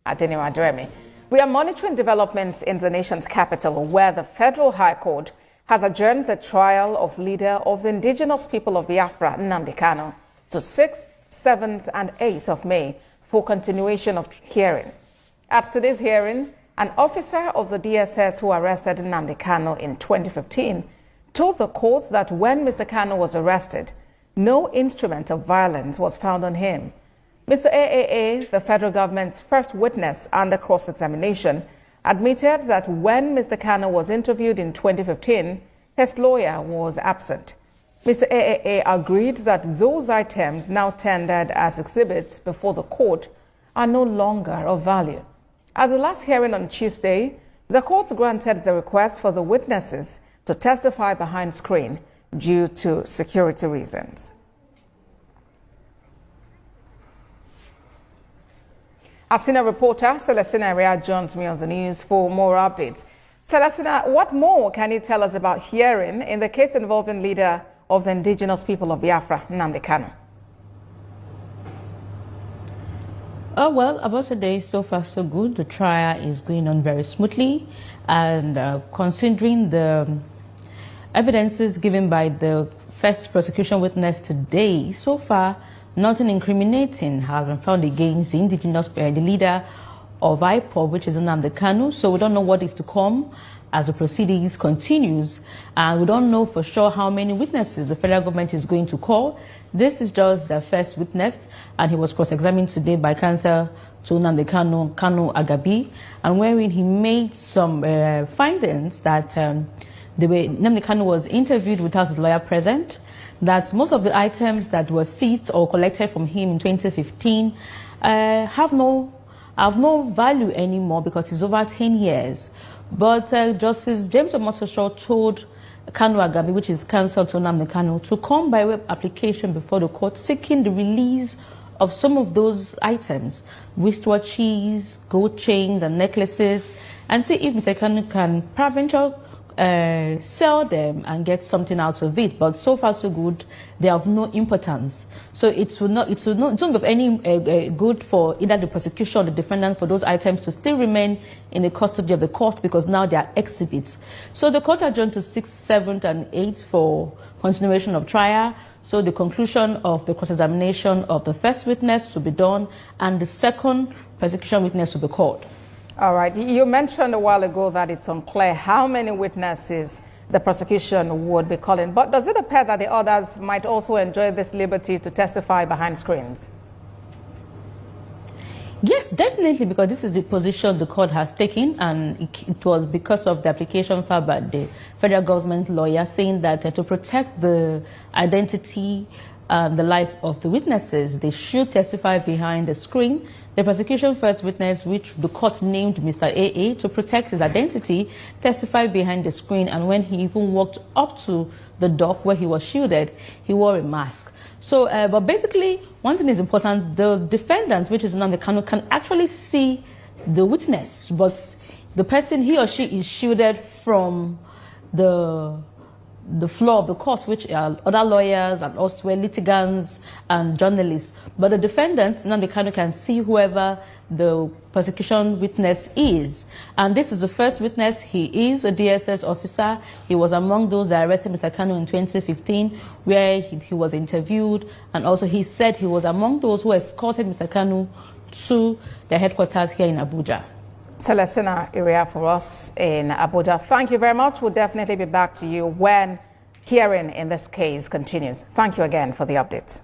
Adeniran Adeyemi. We are monitoring developments in the nation's capital, where the Federal High Court has adjourned the trial of leader of the indigenous people of Biafra, Nnamdi Kanu, to 6th, 7th, and 8th of May for continuation of hearing. At today's hearing, an officer of the DSS who arrested Nnamdi Kanu in 2015 told the court that when Mr. Kanu was arrested, no instrument of violence was found on him. Mr. AAA, the federal government's first witness under cross-examination, admitted that when Mr. Kanu was interviewed in 2015, his lawyer was absent. Mr. AAA agreed that those items now tendered as exhibits before the court are no longer of value. At the last hearing on Tuesday, the court granted the request for the witnesses to testify behind screen due to security reasons. Our senior reporter, Celestina Area, joins me on the news for more updates. Celestina, what more can you tell us about hearing in the case involving leader of the indigenous people of Biafra, Nnamdi Kanu? Oh, well, about today, so far so good. The trial is going on very smoothly, and considering the evidences given by the first prosecution witness today, so far nothing incriminating has been found against the indigenous, the leader of IPOB, which is Nnamdi Kanu. So we don't know what is to come as the proceedings continues, and we don't know for sure how many witnesses the federal government is going to call. This is just the first witness, and he was cross-examined today by counsel to Nnamdi Kanu, Kanu Agabi, and wherein he made some findings that the way Nnamdi Kanu was interviewed without his lawyer present, that most of the items that were seized or collected from him in 2015 have no value anymore because it's over 10 years. But Justice James Omotosho told Kanu Agabi, which is counsel to Nnamdi Kanu, to come by way of application before the court seeking the release of some of those items, wristwatches, gold chains and necklaces, and see if Mr. Kanu can peradventure sell them and get something out of it. But so far so good, they have no importance. So it will not be of any good for either the prosecution or the defendant for those items to still remain in the custody of the court, because now they are exhibits. So the court adjourned to 6th, 7th, and 8th for continuation of trial. So the conclusion of the cross-examination of the first witness to be done, and the second prosecution witness to be called. All right. You mentioned a while ago that it's unclear how many witnesses the prosecution would be calling. But does it appear that the others might also enjoy this liberty to testify behind screens? Yes, definitely, because this is the position the court has taken, and it was because of the application filed by the federal government lawyer saying that to protect the identity and the life of the witnesses, they should testify behind the screen. The prosecution first witness, which the court named Mr. AA, to protect his identity, testified behind the screen, and when he even walked up to the dock where he was shielded, he wore a mask. So, but basically, one thing is important: the defendant, which is Nnamdi Kanu, can actually see the witness, but the person, he or she, is shielded from the floor of the court, which are other lawyers and also litigants and journalists. But the defendant, Nnamdi Kanu, can see whoever the prosecution witness is. And this is the first witness. He is a DSS officer. He was among those that arrested Mr. Kanu in 2015, where he was interviewed. And also he said he was among those who escorted Mr. Kanu to the headquarters here in Abuja. Celestina Area for us in Abuja. Thank you very much. We'll definitely be back to you when hearing in this case continues. Thank you again for the updates.